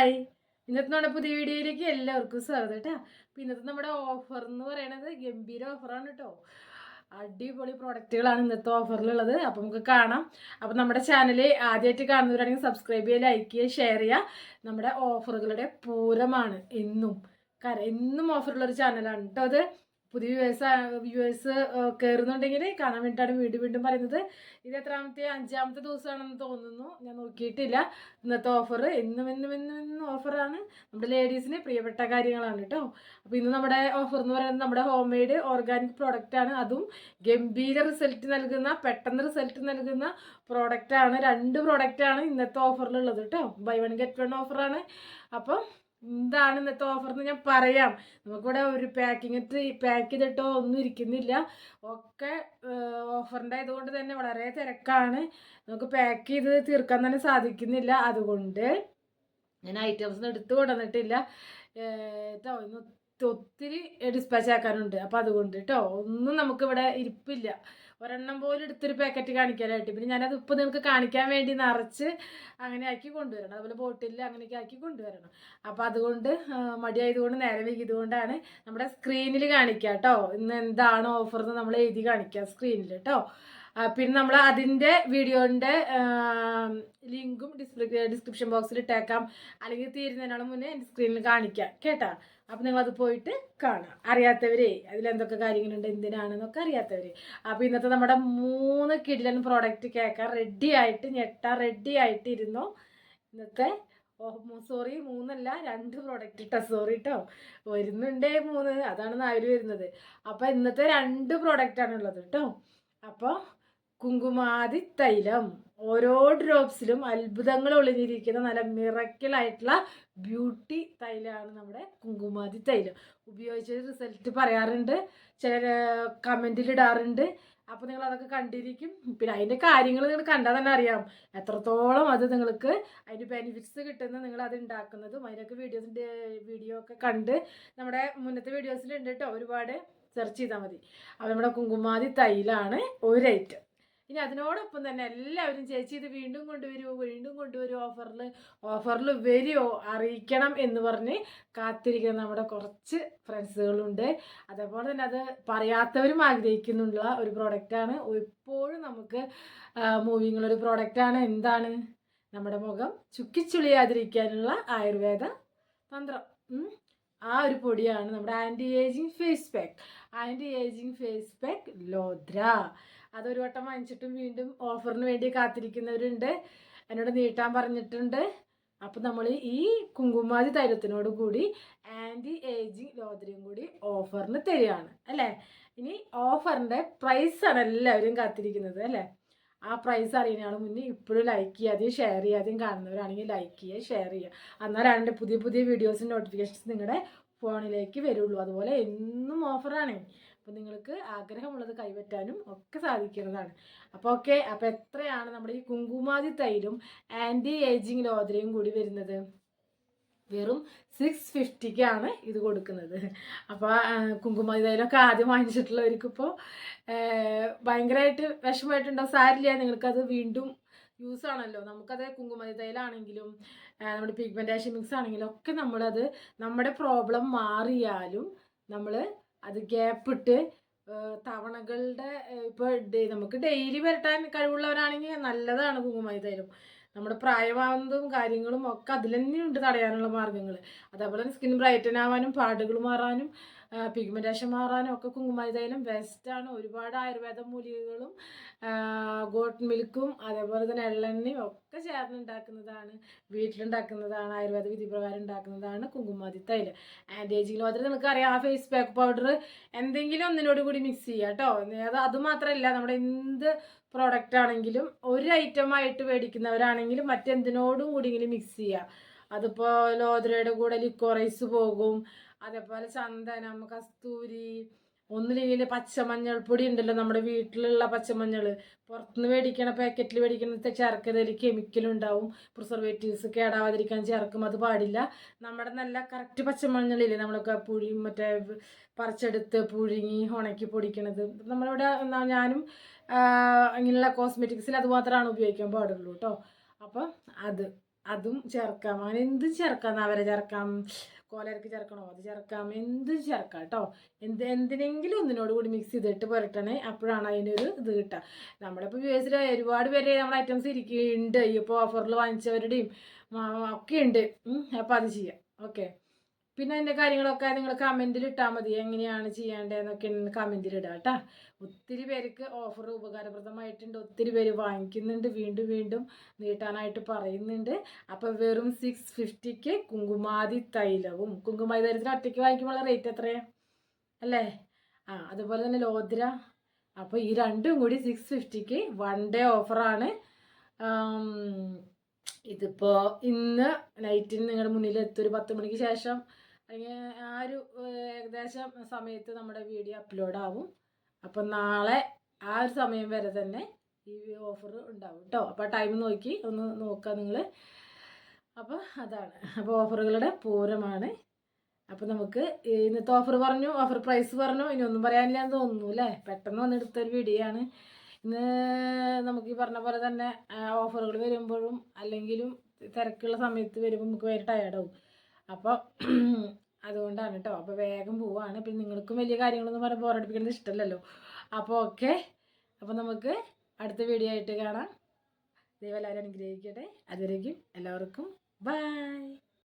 Hi, ഇന്നത്തെ നമ്മുടെ പുതിയ വീഡിയോയിലേക്ക് എല്ലാവർക്കും സ്വാഗതം കേട്ടോ. അപ്പം ഇന്നത്തെ നമ്മുടെ ഓഫർ എന്ന് പറയുന്നത് ഗംഭീര ഓഫറാണ് കേട്ടോ. അടിപൊളി പ്രോഡക്റ്റുകളാണ് ഇന്നത്തെ ഓഫറിലുള്ളത്. അപ്പം നമുക്ക് കാണാം. അപ്പം നമ്മുടെ ചാനൽ ആദ്യമായിട്ട് കാണുന്നവരാണെങ്കിൽ സബ്സ്ക്രൈബ് ചെയ്യുക, ലൈക്ക് ചെയ്യുക, ഷെയർ ചെയ്യുക. നമ്മുടെ ഓഫറുകളുടെ പൂരമാണ് എന്നും. എന്നും ഓഫറുള്ളൊരു ചാനലാണ് കേട്ടോ അത്. പുതിയ വ്യൂവേഴ്സ് കയറുന്നുണ്ടെങ്കിൽ കാണാൻ വേണ്ടിയിട്ടാണ് വീണ്ടും പറയുന്നത്. ഇത് അഞ്ചാമത്തെ ദിവസമാണെന്ന് തോന്നുന്നു, ഞാൻ നോക്കിയിട്ടില്ല. ഇന്നത്തെ ഓഫർ എന്നും ഓഫറാണ്. നമ്മുടെ ലേഡീസിന് പ്രിയപ്പെട്ട കാര്യങ്ങളാണ് കേട്ടോ. അപ്പോൾ ഇന്ന് നമ്മുടെ ഓഫർ എന്ന് പറയുന്നത് നമ്മുടെ ഹോം മെയ്ഡ് ഓർഗാനിക് പ്രോഡക്റ്റാണ്. അതും ഗംഭീര റിസൾട്ട് നൽകുന്ന, പെട്ടെന്ന് റിസൾട്ട് നൽകുന്ന പ്രോഡക്റ്റാണ്. 2 പ്രോഡക്റ്റാണ് ഇന്നത്തെ ഓഫറിലുള്ളത് കേട്ടോ. ബൈ 1 ഗെറ്റ് 1 ഓഫറാണ്. അപ്പം എന്താണ് ഇന്നത്തെ ഓഫർ എന്ന് ഞാൻ പറയാം. നമുക്കിവിടെ ഒരു പാക്ക് ചെയ്തിട്ടോ ഒന്നും ഇരിക്കുന്നില്ല. ഒക്കെ ഓഫറിൻ്റെ ആയതുകൊണ്ട് തന്നെ വളരെ തിരക്കാണ്. നമുക്ക് പാക്ക് ചെയ്ത് തീർക്കാൻ തന്നെ സാധിക്കുന്നില്ല. അതുകൊണ്ട് ഞാൻ ഐറ്റംസ് എടുത്ത് കൊണ്ടുവന്നിട്ടില്ല കേട്ടോ. ഇന്ന് ഒത്തിരി ഡിസ്പാച്ച് ആക്കാനുണ്ട്. അപ്പോൾ അതുകൊണ്ട് കേട്ടോ ഒന്നും നമുക്കിവിടെ ഇരിപ്പില്ല. ഒരെണ്ണം പോലും എടുത്തൊരു പാക്കറ്റ് കാണിക്കാനായിട്ട്. പിന്നെ ഞാനത് ഇപ്പോൾ നിങ്ങൾക്ക് കാണിക്കാൻ വേണ്ടി നിറച്ച് അങ്ങനെ ആക്കി കൊണ്ടുവരണം. അതുപോലെ ബോട്ടിൽ അങ്ങനെയൊക്കെ ആക്കി കൊണ്ടുവരണം. അപ്പോൾ അതുകൊണ്ട് മടിയായതുകൊണ്ട് നേരെ വൈകിയതുകൊണ്ടാണ് നമ്മുടെ സ്ക്രീനിൽ കാണിക്കുക കേട്ടോ. ഇന്ന് എന്താണ് ഓഫർ എന്ന് നമ്മൾ എഴുതി കാണിക്കാം സ്ക്രീനിൽ കേട്ടോ. പിന്നെ നമ്മൾ അതിൻ്റെ വീഡിയോൻ്റെ ലിങ്കും ഡിസ്ക്രിപ്ഷൻ ബോക്സിൽ ഇട്ടേക്കാം. അല്ലെങ്കിൽ തീരുന്നതിനാണ് മുന്നേ എൻ്റെ സ്ക്രീനിൽ കാണിക്കാം കേട്ടോ. അപ്പം നിങ്ങളത് പോയിട്ട് കാണാം. അറിയാത്തവരെ അതിലെന്തൊക്കെ കാര്യങ്ങളുണ്ട്, എന്തിനാണെന്നൊക്കെ അറിയാത്തവർ. അപ്പോൾ ഇന്നത്തെ നമ്മുടെ 3 കിടിലൻ പ്രോഡക്റ്റ് കേൾക്കാൻ റെഡി ആയിട്ട് റെഡി ആയിട്ടിരുന്നു. ഇന്നത്തെ സോറി 3 അല്ല 2 പ്രോഡക്റ്റ് കേട്ടോ. സോറി കേട്ടോ, വരുന്നുണ്ടേ 3, അതാണ് 4 വരുന്നത്. അപ്പോൾ ഇന്നത്തെ 2 പ്രോഡക്റ്റാണ് ഉള്ളത് കേട്ടോ. അപ്പോൾ കുങ്കുമാതി തൈലം, ഓരോ ഡ്രോപ്സിലും അത്ഭുതങ്ങൾ ഒളിഞ്ഞിരിക്കുന്ന നല്ല മിറക്കിളായിട്ടുള്ള ബ്യൂട്ടി തൈലമാണ് നമ്മുടെ കുങ്കുമാതി തൈലം. ഉപയോഗിച്ച റിസൾട്ട് പറയാറുണ്ട്, ചിലർ കമൻറ്റിൽ ഇടാറുണ്ട്. അപ്പോൾ നിങ്ങൾ അതൊക്കെ കണ്ടിരിക്കും. പിന്നെ അതിൻ്റെ കാര്യങ്ങൾ നിങ്ങൾ കണ്ടാൽ തന്നെ അറിയാം എത്രത്തോളം അത് നിങ്ങൾക്ക് അതിൻ്റെ ബെനിഫിറ്റ്സ് കിട്ടുന്നത്. നിങ്ങൾ അത് ഉണ്ടാക്കുന്നതും അതിനൊക്കെ വീഡിയോ ഒക്കെ കണ്ട് നമ്മുടെ മുന്നത്തെ വീഡിയോസിലുണ്ട് കേട്ടോ. ഒരുപാട് സെർച്ച് ചെയ്താൽ മതി. അപ്പോൾ നമ്മുടെ കുങ്കുമാതി തൈലാണ് ഒരു ഐറ്റം. ഇനി അതിനോടൊപ്പം തന്നെ എല്ലാവരും ചേച്ചി ഇത് വീണ്ടും കൊണ്ടുവരുമോ ഓഫറിൽ വരുമോ അറിയിക്കണം എന്ന് പറഞ്ഞ് കാത്തിരിക്കുന്ന നമ്മുടെ കുറച്ച് ഫ്രണ്ട്സുകളുണ്ട്. അതേപോലെ തന്നെ അത് പറയാത്തവരും ആഗ്രഹിക്കുന്നുള്ള ഒരു പ്രോഡക്റ്റാണ്. എപ്പോഴും നമുക്ക് മൂവിങ്ങുള്ളൊരു പ്രോഡക്റ്റാണ്. എന്താണ്? നമ്മുടെ മുഖം ചുക്കിച്ചുളിയാതിരിക്കാനുള്ള ആയുർവേദ തന്ത്രം. ആ ഒരു പൊടിയാണ് നമ്മുടെ anti ageing face pack lodhra. അതൊരു വട്ടം വാങ്ങിച്ചിട്ടും വീണ്ടും ഓഫറിന് വേണ്ടി കാത്തിരിക്കുന്നവരുണ്ട്, എന്നോട് നീട്ടാൻ പറഞ്ഞിട്ടുണ്ട്. അപ്പം നമ്മൾ ഈ കുങ്കുമാതി തൈലത്തിനോട് കൂടി ആൻറ്റി ഏജിങ് ലോദ്രയും കൂടി ഓഫറിന് തരികയാണ് അല്ലേ. ഇനി ഓഫറിൻ്റെ പ്രൈസാണ് എല്ലാവരും കാത്തിരിക്കുന്നത് അല്ലേ. ആ പ്രൈസ് അറിയുന്നയാൾ മുന്നേ ഇപ്പോഴും ലൈക്ക് ചെയ്യാതെയും ഷെയർ ചെയ്യാതെയും കാണുന്നവരാണെങ്കിൽ ലൈക്ക് ചെയ്യുക, ഷെയർ ചെയ്യുക. എന്നാലാണ് എൻ്റെ പുതിയ വീഡിയോസിൻ്റെ നോട്ടിഫിക്കേഷൻസ് നിങ്ങളുടെ ഫോണിലേക്ക് വരുള്ളൂ. അതുപോലെ എന്നും ഓഫറാണ്. അപ്പോൾ നിങ്ങൾക്ക് ആഗ്രഹമുള്ളത് കൈപ്പറ്റാനും ഒക്കെ സാധിക്കുന്നതാണ്. അപ്പോൾ ഓക്കെ. അപ്പോൾ എത്രയാണ് നമ്മുടെ ഈ കുങ്കുമാതി തൈലും ആൻറ്റി ഏജിങ് ലോദ്രയും കൂടി വരുന്നത്? വെറും 650ക്കാണ് ഇത് കൊടുക്കുന്നത്. അപ്പോൾ കുങ്കുമാതി തൈലൊക്കെ ആദ്യം വാങ്ങിച്ചിട്ടുള്ളവർക്കിപ്പോൾ ഭയങ്കരമായിട്ട് വിഷമമായിട്ടുണ്ടാവും. സാരില്ല, നിങ്ങൾക്കത് വീണ്ടും യൂസ് ആണല്ലോ. നമുക്കത് കുങ്കുമാതി തൈലാണെങ്കിലും നമ്മുടെ പിഗ്മെൻറ്റേഷൻ മിക്സ് ആണെങ്കിലും ഒക്കെ നമ്മളത് നമ്മുടെ പ്രോബ്ലം മാറിയാലും നമ്മൾ അത് ഗ്യാപ്പിട്ട് തവണകളുടെ ഇപ്പോൾ നമുക്ക് ഡെയിലി വരട്ടാൻ കഴിവുള്ളവരാണെങ്കിൽ നല്ലതാണ് കുങ്കുമാതി തൈലം. നമ്മുടെ പ്രായമാവുന്നതും കാര്യങ്ങളും ഒക്കെ അതിൽ തന്നെയുണ്ട് തടയാനുള്ള മാർഗ്ഗങ്ങൾ. അതേപോലെ തന്നെ സ്കിൻ ബ്രൈറ്റൻ ആവാനും പാടുകൾ മാറാനും പിഗ്മെൻറ്റേഷൻ മാറാനും ഒക്കെ കുങ്കുമാതി തൈലം ബെസ്റ്റാണ്. ഒരുപാട് ആയുർവേദ മൂലികകളും ഗോട്ട് മിൽക്കും അതേപോലെ തന്നെ എള്ളെണ്ണയും ഒക്കെ ചേർന്നുണ്ടാക്കുന്നതാണ്, വീട്ടിലുണ്ടാക്കുന്നതാണ്, ആയുർവേദ വിധി പ്രകാരം ഉണ്ടാക്കുന്നതാണ് കുങ്കുമാതി തൈലം. ആൻറ്റി ഏജിങ് ലോദ്ര നിങ്ങൾക്കറിയാം. ആ ഫേസ് പാക്ക് പൗഡർ എന്തെങ്കിലും ഒന്നിനോട് കൂടി മിക്സ് ചെയ്യുക കേട്ടോ. അത് മാത്രമല്ല, നമ്മുടെ എന്ത് പ്രോഡക്റ്റ് ആണെങ്കിലും ഒരു ഐറ്റമായിട്ട് മേടിക്കുന്നവരാണെങ്കിലും മറ്റെന്തിനോടും കൂടിയെങ്കിലും മിക്സ് ചെയ്യുക. അതിപ്പോൾ ലോദ്രയുടെ കൂടെ ലിക്കോറൈസ് പോകും, അതേപോലെ ചന്ദനം, കസ്തൂരി, ഒന്നില്ലെങ്കിൽ പച്ചമഞ്ഞൾ പൊടി ഉണ്ടല്ലോ, നമ്മുടെ വീട്ടിലുള്ള പച്ചമഞ്ഞൾ. പുറത്തുനിന്ന് മേടിക്കണ പാക്കറ്റിൽ മേടിക്കുന്ന ചേർക്കതിൽ കെമിക്കലുണ്ടാവും, പ്രിസർവേറ്റീവ്സ് കേടാവാതിരിക്കാൻ ചേർക്കും. അത് പാടില്ല. നമ്മുടെ നല്ല കറക്റ്റ് പച്ചമഞ്ഞളില്ലേ, നമ്മളൊക്കെ മറ്റേ പറിച്ചെടുത്ത് പുഴുങ്ങി ഉണക്കി പൊടിക്കണത്. നമ്മളിവിടെ ഞാനും ഇങ്ങനെയുള്ള കോസ്മെറ്റിക്സിൽ അത് മാത്രമാണ് ഉപയോഗിക്കാൻ പാടുള്ളൂ കേട്ടോ. അപ്പം അത് അതും ചേർക്കാം. അങ്ങനെ എന്തും ചേർക്കാം. നവര ചേർക്കാം, കോലരക്ക് ചേർക്കണോ അത് ചേർക്കാം, എന്തും ചേർക്കാം കേട്ടോ. എന്തിനെങ്കിലും ഒന്നിനോട് കൂടി മിക്സ് ചെയ്തിട്ട് പുരട്ടണേ. അപ്പോഴാണ് അതിൻ്റെ ഒരു ഇത് കിട്ടുക. നമ്മളിപ്പോൾ വ്യൂവേഴ്സിൽ ഒരുപാട് പേര് നമ്മുടെ ഐറ്റംസ് ഇരിക്കുന്നുണ്ട്. ഇപ്പോൾ ഓഫറിൽ വാങ്ങിച്ചവരുടെയും ഒക്കെ ഉണ്ട്. അപ്പോൾ അത് ചെയ്യാം. ഓക്കെ. പിന്നെ അതിൻ്റെ കാര്യങ്ങളൊക്കെ നിങ്ങൾ കമൻറ്റിൽ ഇട്ടാൽ മതി. എങ്ങനെയാണ് ചെയ്യേണ്ടതെന്നൊക്കെ കമൻറ്റിൽ ഇടുക കേട്ടോ. ഒത്തിരി പേർക്ക് ഓഫർ ഉപകാരപ്രദമായിട്ടുണ്ട്. ഒത്തിരി പേര് വാങ്ങിക്കുന്നുണ്ട്. വീണ്ടും വീണ്ടും നീട്ടാനായിട്ട് പറയുന്നുണ്ട്. അപ്പോൾ വെറും 650ക്ക് കുങ്കുമാതി തൈലവും, കുങ്കുമാതി തൈലത്തിന് ഒറ്റയ്ക്ക് വാങ്ങിക്കുമ്പോൾ റേറ്റ് എത്രയാണ് അല്ലേ? അതുപോലെ തന്നെ ലോദ്ര. അപ്പോൾ ഈ രണ്ടും കൂടി 650ക്ക് 1 ഡേ ഓഫറാണ്. ഇതിപ്പോൾ ഇന്ന് നൈറ്റിന് നിങ്ങളുടെ മുന്നിൽ ഒരു 10 മണിക്ക് ശേഷം അല്ലെങ്കിൽ ആ ഒരു ഏകദേശം സമയത്ത് നമ്മുടെ വീഡിയോ അപ്ലോഡ് ആവും. അപ്പം നാളെ ആ ഒരു സമയം വരെ തന്നെ ഈ ഓഫർ ഉണ്ടാവും കേട്ടോ. അപ്പോൾ ടൈം നോക്കി ഒന്ന് നോക്കുക നിങ്ങൾ. അപ്പോൾ അതാണ്. അപ്പോൾ ഓഫറുകളുടെ പൂരമാണ്. അപ്പോൾ നമുക്ക് ഇന്നത്തെ ഓഫർ പറഞ്ഞു, ഓഫർ പ്രൈസ് പറഞ്ഞു. ഇനി ഒന്നും പറയാനില്ലാന്ന് തോന്നുന്നു അല്ലേ? പെട്ടെന്ന് വന്നെടുത്തൊരു വീഡിയോ ആണ് ഇന്ന്. നമുക്ക് ഈ പറഞ്ഞ പോലെ തന്നെ ഓഫറുകൾ വരുമ്പോഴും അല്ലെങ്കിലും തിരക്കുള്ള സമയത്ത് വരുമ്പോൾ നമുക്ക് വേറെ ടയർഡാവും. അപ്പോൾ അതുകൊണ്ടാണ് കേട്ടോ. അപ്പോൾ വേഗം പോവാണ്. പിന്നെ നിങ്ങൾക്കും വലിയ കാര്യങ്ങളൊന്നും പറഞ്ഞ് ബോറടിപ്പിക്കുന്നത് ഇഷ്ടമല്ലല്ലോ. അപ്പോൾ ഓക്കെ. അപ്പോൾ നമുക്ക് അടുത്ത വീഡിയോ ആയിട്ട് കാണാം. ദൈവം എല്ലാവരും അനുഗ്രഹിക്കട്ടെ. അതുവരേക്കും എല്ലാവർക്കും ബൈ.